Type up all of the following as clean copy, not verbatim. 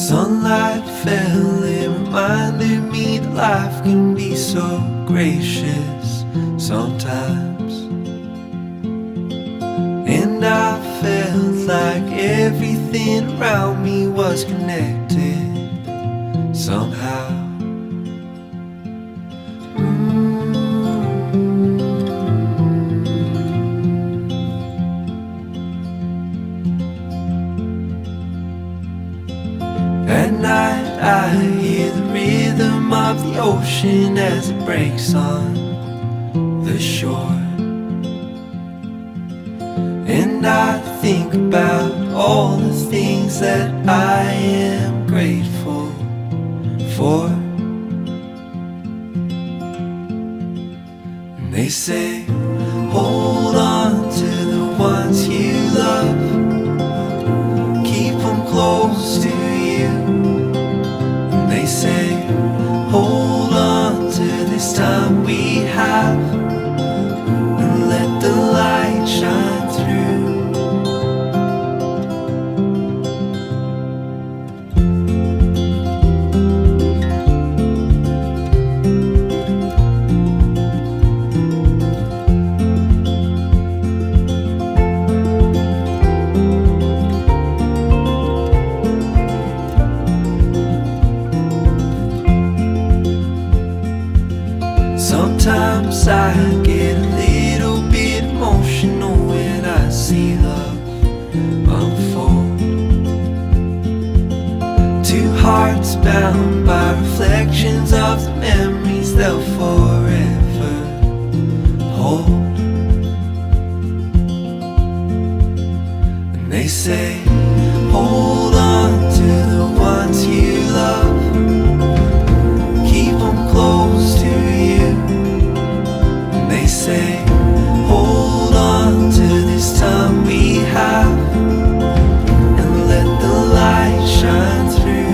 Sunlight fell and reminded me that life can be so gracious sometimes. And I felt like everything around me was connected somehow. At night I hear the rhythm of the ocean as it breaks on the shore. And I think about all the things that I am grateful for. And they say, hold on to the ones you love, keep them close to you. And they say, hold on to this time we have, and let the light shine through. Sometimes I get a little bit emotional when I see love unfold. Two hearts bound by reflections of the memories they'll forever hold. And they say, hold on to the ones you love, keep them close to you. They say, hold on to this time we have, and let the light shine through.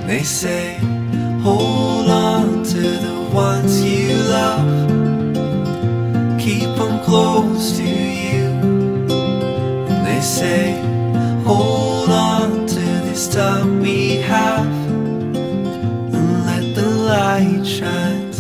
They say, hold on to the ones you love, keep them close to you. And they say, hold on to this time we have, and let the light shine